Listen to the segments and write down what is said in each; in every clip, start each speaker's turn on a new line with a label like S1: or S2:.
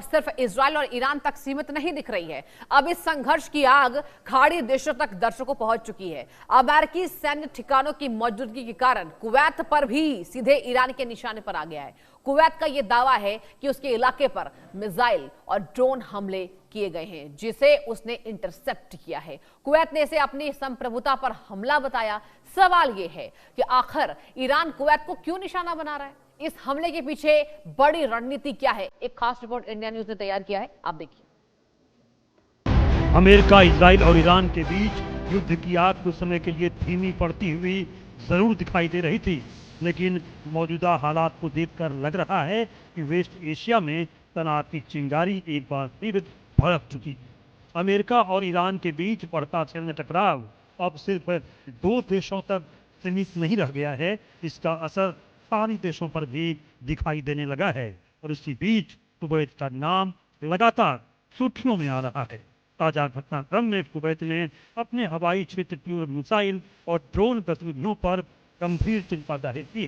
S1: अब सिर्फ इजराइल और ईरान तक सीमित नहीं दिख रही है। अब इस संघर्ष की आग खाड़ी देशों तक दर्शकों पहुंच चुकी है। अमेरिकी सैन्य ठिकानों की मौजूदगी के कारण कुवैत पर भी सीधे ईरान के निशाने पर आ गया है। कुवैत का यह दावा है कि उसके इलाके पर मिसाइल और ड्रोन हमले किए गए हैं, जिसे उसने इंटरसेप्ट किया है। कुवैत ने इसे अपनी संप्रभुता पर हमला बताया। सवाल यह है कि आखिर ईरान कुवैत को क्यों निशाना बना रहा है? इस हमले के पीछे बड़ी रणनीति क्या है? एक खास रिपोर्ट इंडिया न्यूज ने तैयार किया है, आप देखिए।
S2: अमेरिका, इजराइल और ईरान के बीच युद्ध की आग कुछ समय के लिए धीमी पड़ती हुई जरूर दिखाई दे रही थी, लेकिन मौजूदा हालात को देखकर लग रहा है कि वेस्ट एशिया में तनाव की चिंगारी एक बार फिर भड़क चुकी। अमेरिका और ईरान के बीच बढ़ता सैन्य टकराव अब सिर्फ दो देशों तक सीमित नहीं रह गया है, इसका असर सारी देशों पर भी दिखाई देने लगा है। और इसी बीच कुवैत का नाम लगातार सुर्खियों में आ रहा है। ताजा घटनाक्रम में कुवैत ने अपने हवाई क्षेत्र की मिसाइल और ड्रोन गतिविधियों पर गंभीर चिंता जाहिर की।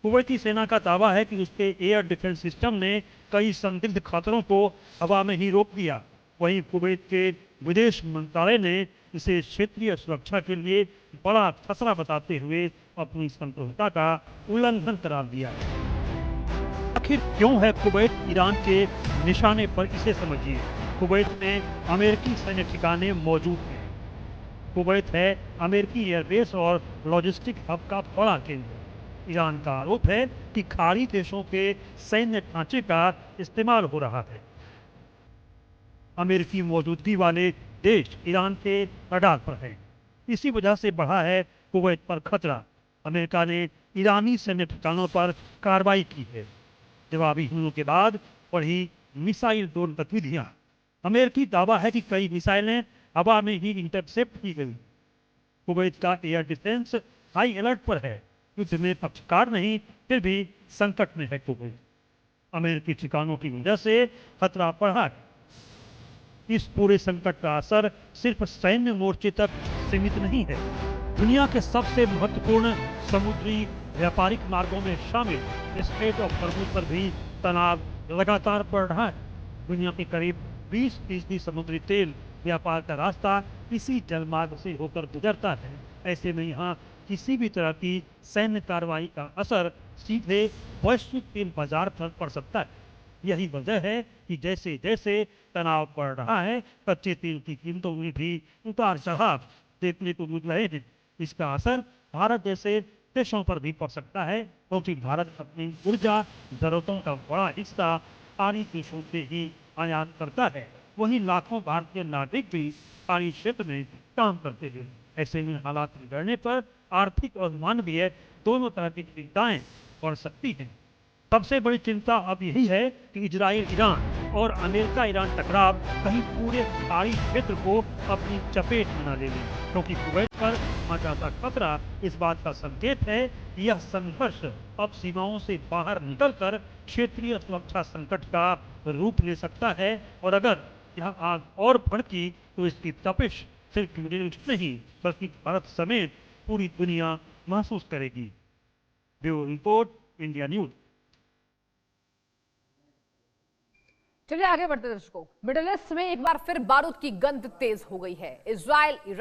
S2: कुवैती सेना का दावा है कि उसके एयर डिफेंस सिस्टम ने कई संदिग्ध खतरों को हवा में ही रोक दिया। वहीं कुवैत के विदेश मंत्रालय ने इसे क्षेत्रीय सुरक्षा के लिए बड़ा खतरा बताते हुए अपनी संप्रभुता का उल्लंघन करार दिया है। आखिर क्यों है कुवैत ईरान के निशाने पर, इसे समझिए। कुवैत में अमेरिकी सैन्य ठिकाने मौजूद हैं। कुवैत है अमेरिकी एयरबेस और लॉजिस्टिक हब का बड़ा केंद्र। ईरान का आरोप है कि खाड़ी देशों के सैन्य ढांचे का इस्तेमाल हो रहा है। अमेरिकी मौजूदगी वाले देश ईरान के रडार पर हैं। इसी वजह से बढ़ा है कुवैत पर खतरा। अमेरिका ने ईरानी सैन्य ठिकानों पर कार्रवाई की है। जवाबी हमलों के बाद बढ़ी मिसाइल ड्रोन गतिविधियां। अमेरिकी दावा है कि कई मिसाइलें हवा में ही इंटरसेप्ट की गई। कुवैत का एयर डिफेंस हाई अलर्ट पर है। युद्ध में पक्षकार नहीं, फिर भी संकट में है कुवैत। अमेरिकी ठिकानों की वजह से खतरा बढ़ा है। इस पूरे संकट का असर सिर्फ सैन्य मोर्चे तक सीमित नहीं है। दुनिया के सबसे महत्वपूर्ण समुद्री व्यापारिक मार्गों में शामिल स्ट्रेट ऑफ हॉर्मुज़ पर भी तनाव लगातार बढ़ रहा है। दुनिया के करीब 20% समुद्री तेल व्यापार का रास्ता इसी जलमार्ग से होकर गुजरता है। ऐसे में यहाँ किसी भी तरह की सैन्य कार्रवाई का असर सीधे वैश्विक तेल बाजार पर पड़ सकता है। यही वजह है कि जैसे जैसे तनाव बढ़ रहा है, कच्चे तेल की कीमतों में भी उतार चढ़ाव देखने को मिल रहे हैं। इसका असर भारत जैसे देशों पर भी पड़ सकता है, क्योंकि भारत अपनी ऊर्जा जरूरतों का बड़ा हिस्सा खाड़ी देशों से ही आयात करता है। वहीं लाखों भारतीय नागरिक भी खाड़ी क्षेत्र में काम करते हैं। ऐसे में हालात बिगड़ने पर आर्थिक और मानवीय दोनों तरह की चिंताएं बढ़ सकती हैं। सबसे बड़ी चिंता अब यही है कि इजराइल ईरान और अमेरिका ईरान टकराव कहीं पूरे खाड़ी क्षेत्र को अपनी चपेट में न ले ले, क्योंकि कुवैत पर जाता खतरा इस बात का संकेत है कि यह संघर्ष अब सीमाओं से बाहर निकलकर क्षेत्रीय सुरक्षा संकट का रूप ले सकता है। और अगर यह आग और भड़की तो इसकी तपिश सिर्फ मिडिल ईस्ट नहीं बल्कि भारत समेत पूरी दुनिया महसूस करेगी। Bureau report, India news.
S1: चलिए आगे बढ़ते दर्शकों। मिडिल ईस्ट में एक बार फिर बारूद की गंध तेज हो गई है। Israel Iran